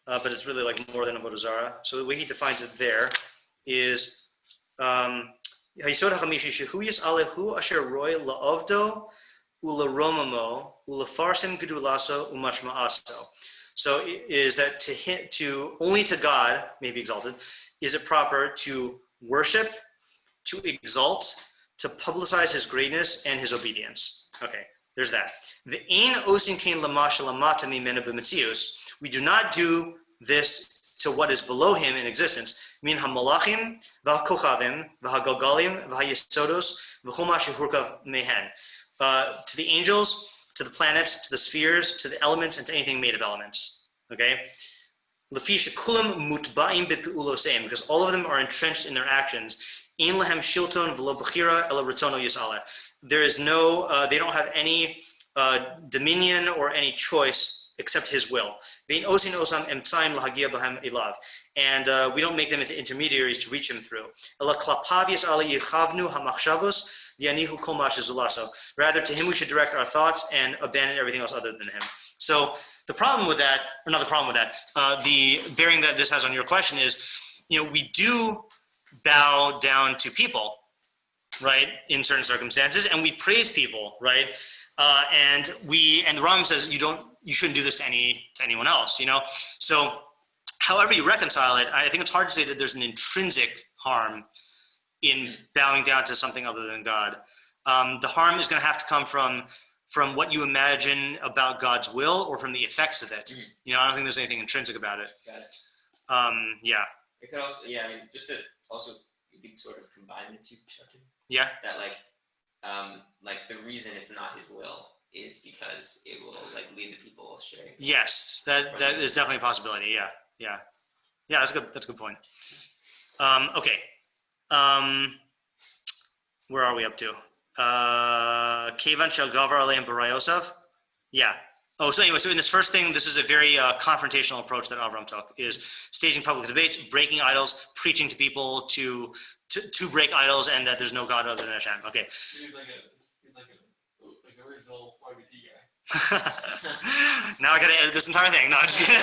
but it's really like more than Avodah Zarah. So the way he defines it there is Hayisod HaChamishi shehu yis'alehu asher roy la'avdo u'laromamo u'lafarsim gedulaso u'mashma'aso. So is that to only to God may be exalted, is it proper to worship, to exalt, to publicize his greatness and his obedience? Okay, there's that. The ein osin kain lamash lamata mimenu b'metzius. We do not do this to what is below him in existence. Min hamalachim v'hakochavim v'hagalgalim v'hayesodos v'chol ma shehurkav mehen. To the angels, to the planets, to the spheres, to the elements, and to anything made of elements. Okay? Lefi shekulam mutba'im b'pe'uloseim, because all of them are entrenched in their actions. Ein lehem shilton v'lo b'chira ela ritzono yis'aleh. There is no, they don't have any dominion or any choice except his will. And we don't make them into intermediaries to reach him through. Rather, to him we should direct our thoughts and abandon everything else other than him. So the problem with that, or not the problem with that, the bearing that this has on your question is, we do bow down to people, right, in certain circumstances, and we praise people, right, and the Rambam says you shouldn't do this to anyone else, So, however you reconcile it, I think it's hard to say that there's an intrinsic harm in bowing down to something other than God. The harm is going to have to come from what you imagine about God's will or from the effects of it. I don't think there's anything intrinsic about it.
Got it.
Yeah.
It could also, just to also, you could sort of combine the two.
Yeah.
That like the reason it's not his will is because it will lead the people astray.
Yes, that is definitely a possibility. Yeah. That's a good point. Okay. Where are we up to? Kevan shel gavar aleim b'rayosav. Yeah. Oh, so anyway, so in this first thing, this is a very confrontational approach that Avram took, is staging public debates, breaking idols, preaching to people to break idols, and that there's no God other than Hashem. Okay.
He's like a original YBT guy.
Now I got to edit this entire thing. No, I'm just kidding.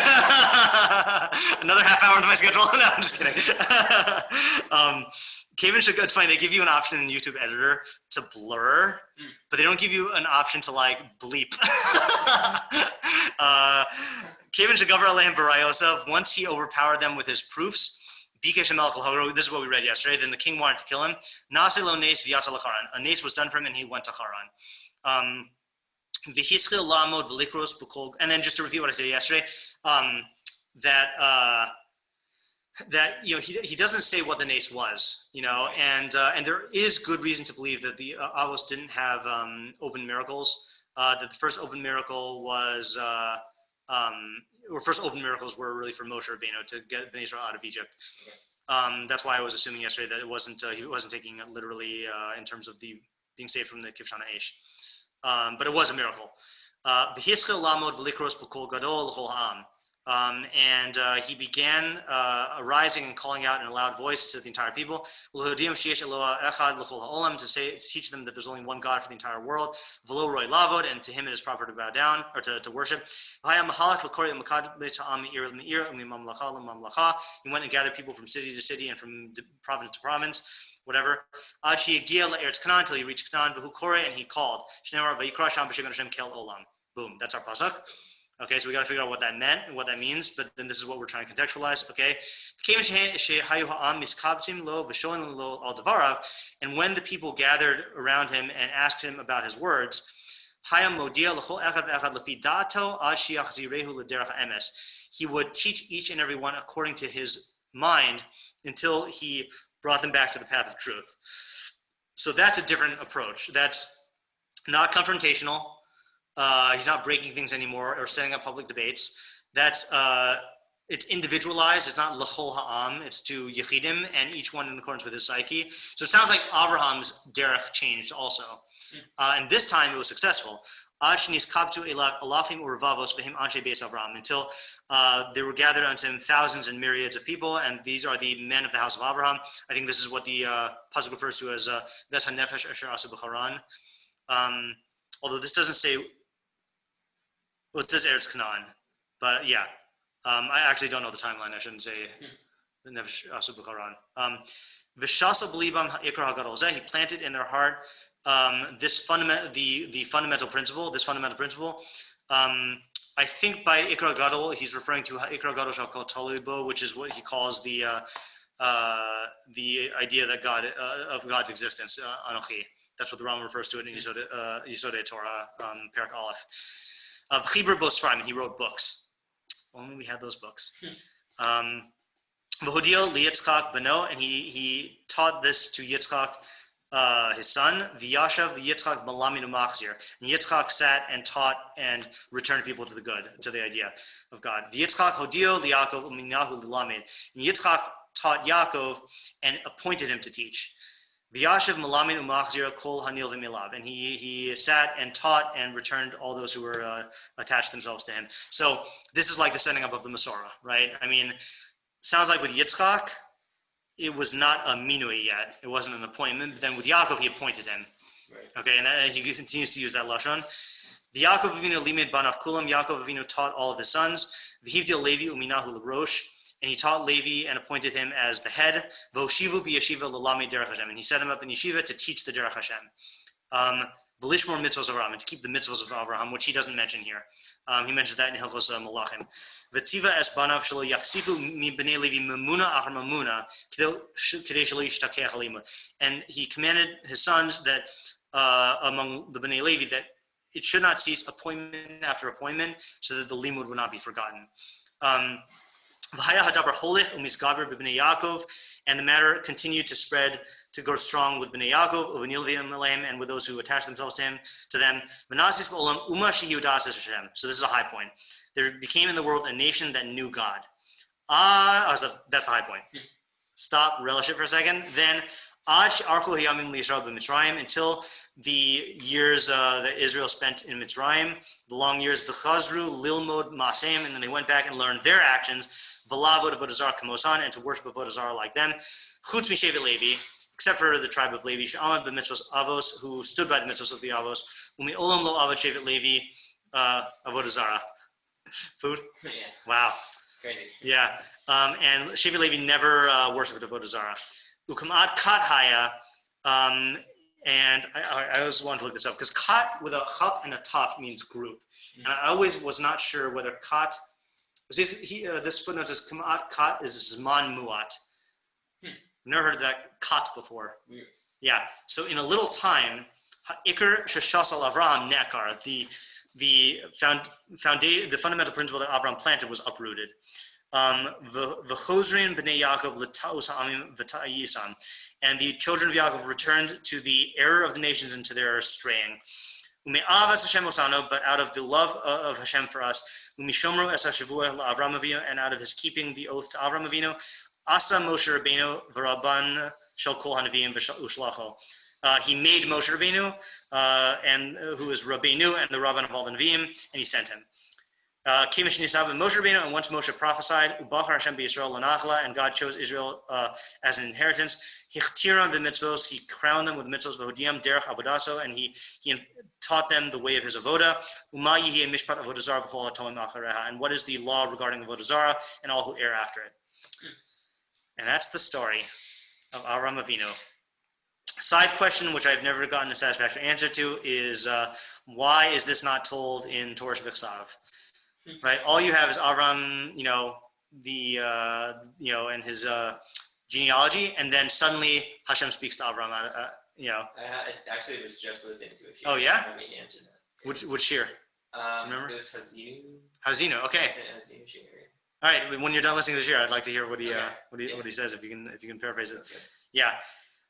Another half hour into my schedule. No, I'm just kidding. Kevin should go. It's funny. They give you an option in YouTube Editor to blur, but they don't give you an option to bleep. Kevin should govern Aleim Barayosav. Once he overpowered them with his proofs, this is what we read yesterday. Then the king wanted to kill him. Nase lo nes v'yata l'charan. A nes was done for him, and he went to Haran. V'hischil la'amod v'likros b'kol. And then just to repeat what I said yesterday, that he doesn't say what the nace was, and there is good reason to believe that the Avos didn't have open miracles. That the first open miracle was, or first open miracles were really for Moshe Rabbeinu to get Bnei Israel out of Egypt. That's why I was assuming yesterday that it wasn't he wasn't taking it literally in terms of the being saved from the Kivshana Eish, but it was a miracle. V'hischil lamod v'likros b'kol gadol l'chol ha'am. And he began arising and calling out in a loud voice to the entire people, to teach them that there's only one God for the entire world, and to him it is proper to bow down, or to worship. He went and gathered people from city to city and from province to province, whatever, until he reached Canaan, and he called. Boom, that's our pasuk. Okay, so we got to figure out what that meant and what that means, but then this is what we're trying to contextualize. Okay, and when the people gathered around him and asked him about his words, he would teach each and every one according to his mind until he brought them back to the path of truth. So that's a different approach. That's not confrontational. He's not breaking things anymore or setting up public debates. That's it's individualized. It's not l'chol ha'am. It's to yechidim, and each one in accordance with his psyche. So it sounds like Abraham's derech changed also, and this time it was successful. Until they were gathered unto him thousands and myriads of people, and these are the men of the house of Abraham. I think this is what the pasuk refers to as Ves hanefesh asher asu b'charan. Although this doesn't say, well, it says Eretz Canaan, but yeah, I actually don't know the timeline. I shouldn't say the nefesh asu b'charan. V'shasa b'libam ha'ikra hagadol zeh. He planted in their heart this fundamental, the fundamental principle. This fundamental principle. I think by ikra gadol he's referring to ikra gadol shal kol talui bo, which is what he calls the idea that God of God's existence. Anochi. That's what the Rambam refers to it in Yesodei Torah, Perak Aleph. V'chibur bo sfarim. He wrote books. Only we had those books. V'hodio liYitzchak beno, and he taught this to Yitzchak, his son. V'yashav Yitzchak malamin u'machzir. And Yitzchak sat and taught and returned people to the good, to the idea of God. V'Yitzchak hodio liYaakov u'minahu lilamed. And Yitzchak taught Yaakov and appointed him to teach. V'yashav malamin u'machzir kol hanil v'milav. And he sat and taught and returned all those who were attached themselves to him. So this is like the setting up of the Masorah, right? I mean, sounds like with Yitzchak, it was not a minui yet. It wasn't an appointment. But then with Yaakov, he appointed him. Right. Okay, and he continues to use that lashon. The Yaakov Avinu limed banav kulam. Yaakov Avinu taught all of his sons. V'hivdil Levi uminahu l'rosh, and he taught Levi and appointed him as the head. V'oshivu b'yeshiva l'lamed derech Hashem, and he set him up in yeshiva to teach the derech Hashem. V'lishmor mitzvos of Avraham, and to keep the mitzvos of Avraham, which he doesn't mention here. He mentions that in Hilchos Malachim. V'tziva es banav shelo yafsiku mi b'nei Levi mamuna achar mamuna k'dei shelo yishtakeach halimud. And he commanded his sons that among the b'nei Levi that it should not cease appointment after appointment, so that the limud would not be forgotten. V'haya hadabar holech u'misgaber b'bnei Yaakov, and the matter continued to spread, to go strong with b'nei Yaakov, u'v'nilvim aleim, and with those who attach themselves to them. V'nasis b'olam uma shehiudas Hashem. So this is a high point. There became in the world a nation that knew God. So that's a high point. Stop, relish it for a second. Then until the years that Israel spent in Mitzrayim, the long years, v'chazru lilmod maseim, and then they went back and learned their actions, v'lavod avodah zarah kamosan, and to worship avodah zarah like them, chutz mishevet Levi, except for the tribe of Levi, she'amad b'mitzvos avos, who stood by the mitzvos of the avos, umi olam lo avad shevet Levi, avodah zarah. Food?
Yeah.
Wow.
Crazy.
Yeah. And shevet Levi never worshipped avodah zarah. Ukamat kat haya, and I always wanted to look this up because kat with a chap and a taf means group, and I always was not sure whether kat. This footnote says kamat kat is zman muat. Never heard of that kat before. Yeah. So in a little time, ikar sheshasal Avraham nekar, the fundamental principle that Avraham planted was uprooted. V'chozrin b'nei Yaakov l'taus ha'amim v'ta'yisam, and the children of Yaakov returned to the error of the nations and to their straying. Ume'avas Hashem osano, but out of the love of Hashem for us, umishomru es hashavua la'Avram Avinu, and out of his keeping the oath to Avram Avinu, asa Moshe Rabbeinu v'Rabban shel kol hanavim v'ushlacho. He made Moshe Rabbeinu, and who is Rabbeinu and the Rabban of all the Nevi'im, and he sent him. Moshe Rabbeinu, and once Moshe prophesied, Ubachar Hashem b'Yisrael l'nachla, and God chose Israel as an inheritance. Hichtiram b'mitzvos, he crowned them with mitzvos v'hodiyam derech avodaso, and he taught them the way of his avoda. Uma yihye mishpat avodah zarah v'chol hatomim achareha, and what is the law regarding avodah zarah and all who err after it? And that's the story of Avraham Avinu. Side question, which I've never gotten a satisfactory answer to, is why is this not told in Torah Shebechsav? right? All you have is Avram, and his genealogy, and then suddenly Hashem speaks to Avram.
I actually was just listening to a shir.
Oh, yeah?
I mean, answer that.
Which shir? remember?
It was Hazinu.
Hazinu. Okay.
Hazinu shir.
All right. When you're done listening to the shir, I'd like to hear what he
Okay.
what he says. If you can paraphrase it.
Okay.
Yeah.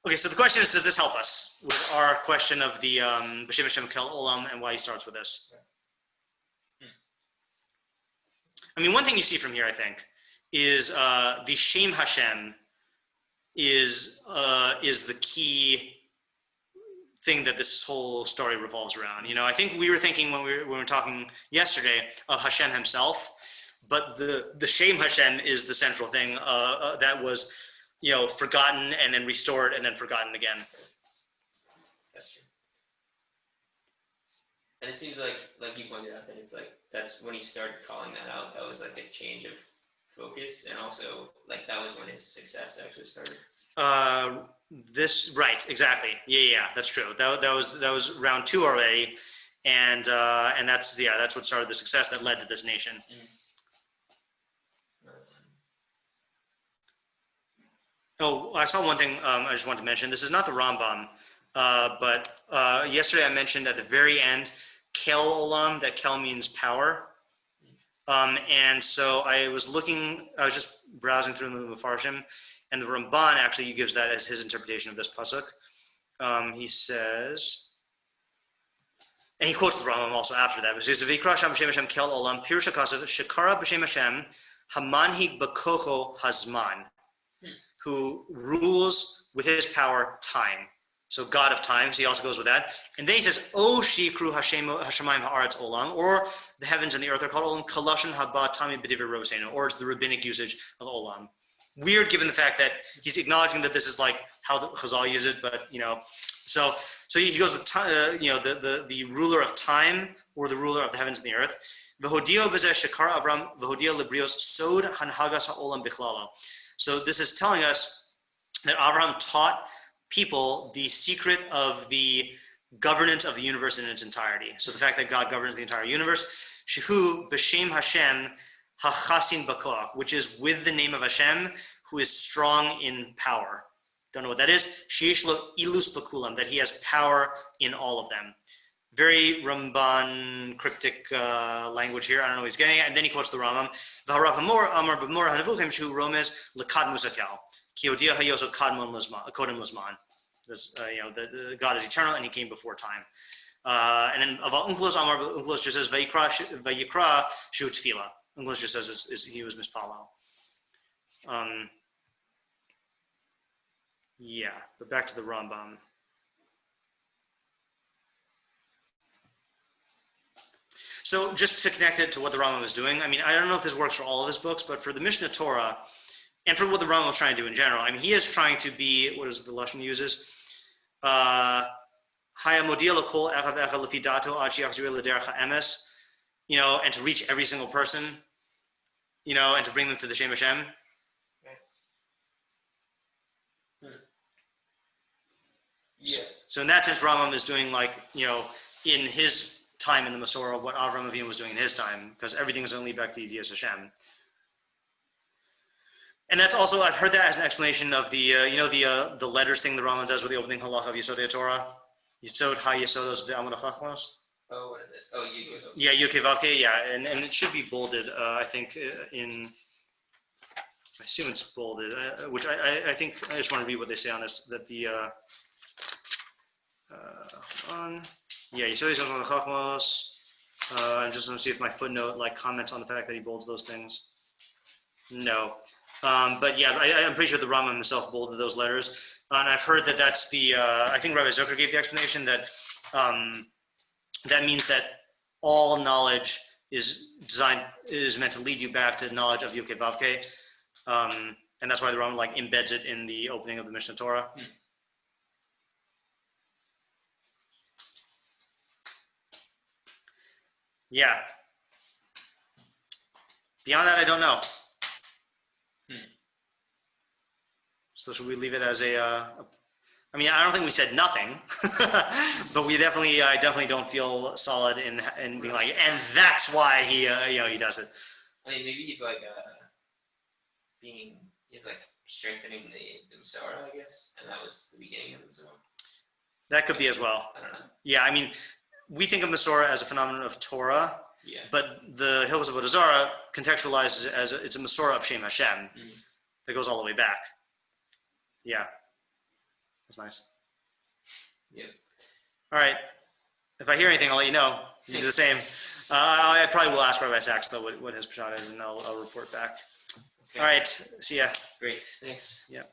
Okay. So the question is, does this help us with our question of the B'Shem Hashem Kel Olam and why he starts with this? I mean, one thing you see from here, I think, is the Shem Hashem is the key thing that this whole story revolves around. I think we were thinking when we were talking yesterday of Hashem himself, but the Shem Hashem is the central thing that was, forgotten and then restored and then forgotten again.
That's true. And it seems like you pointed out, that it's like that's when he started calling that out. That was like a change of focus, and also like that was when his success actually started.
Right, exactly. Yeah, that's true. That was round 2 already, and that's what started the success that led to this nation. Oh, I saw one thing I just wanted to mention. This is not the Rambam, but yesterday I mentioned at the very end, Kel Olam, that Kel means power. And so I was just browsing through the Mefarshim, and the Ramban actually gives that as his interpretation of this pasuk. He says, and he quotes the Rambam also after that. He says, "V'ikra Hashem b'Shem Hashem Kel Olam Pirusha Kasav Shekara b'Shem Hashem Hamanhig B'Kocho Hazman," who rules with his power time. So God of time. So he also goes with that. And then he says, "O Shikru Hashemayim Haaretz Olam," or the heavens and the earth are called Olam. Kalashon Haba Tami B'Divrei Rabbeinu, or it's the rabbinic usage of Olam. Weird, given the fact that he's acknowledging that this is like how the Chazal use it, but so he goes with the ruler of time, or the ruler of the heavens and the earth. V'hodio b'zeh shekar Avram v'hodio librios sod hanhagas ha'olam bichlalo. So this is telling us that Abraham taught people the secret of the governance of the universe in its entirety. So the fact that God governs the entire universe, Shehu b'Shem Hashem hachasin b'koach, which is with the name of Hashem, who is strong in power. Don't know what that is. Sheyesh lo ilus b'kulam, that he has power in all of them. Very Ramban cryptic language here. I don't know what he's getting at. And then he quotes the Rambam. V'harav hamor amar b'mor hanevukhem shu romez lekadmus hakel ki odia hayoso kadmon kodem lizman. The God is eternal and he came before time. And then aval unklos amar unklos just says vayikra shu tefila. Unklos just says he was mispalo. But back to the Rambam. So just to connect it to what the Rambam is doing, I mean, I don't know if this works for all of his books, but for the Mishnah Torah, and for what the Rambam was trying to do in general, I mean, he is trying to be, what is the Lashon he uses? And to reach every single person, and to bring them to the Shem Hashem.
Yeah.
So in that sense, Rambam is doing in his time in the Masorah, what Avraham Avinu was doing in his time, because everything is only back to Yedias Hashem. And that's also, I've heard that as an explanation of the the letters thing the Rambam does with the opening halach of Yesodei Torah. Yesod ha-Yesodos ve'amud ha-Chachmos.
Oh, what is it? Oh, Yud.
Yeah, Yud Kei Vav Kei, yeah, and it should be bolded. I think I assume it's bolded, which I think I just want to read what they say on this. That the Yesodei ve'amud ha-Chachmos. I'm just going to see if my footnote comments on the fact that he bolds those things. No. But yeah, I'm pretty sure the Rambam himself bolded those letters, and I've heard that that's the. I think Rabbi Zucker gave the explanation that that means that all knowledge is meant to lead you back to knowledge of Yud Kei Vav Kei, and that's why the Rambam embeds it in the opening of the Mishnah Torah. Yeah. Beyond that, I don't know. So should we leave it as a I mean, I don't think we said nothing, but I definitely don't feel solid in being like, and that's why he does it.
I mean, maybe he's like he's like strengthening the Masorah, I guess, and that was the beginning of the Masorah.
That could be as well.
I don't know.
Yeah, I mean, we think of Masorah as a phenomenon of Torah,
Yeah.
but the Hilchos Avodah Zarah contextualizes it as it's a Masorah of Shem Hashem that goes all the way back. Yeah, that's nice.
Yeah.
All right. If I hear anything, I'll let you know. You do the same. I probably will ask Rabbi Sachs though what his pshat is, and I'll report back.
Okay.
All right. See ya.
Great. Thanks.
Yeah.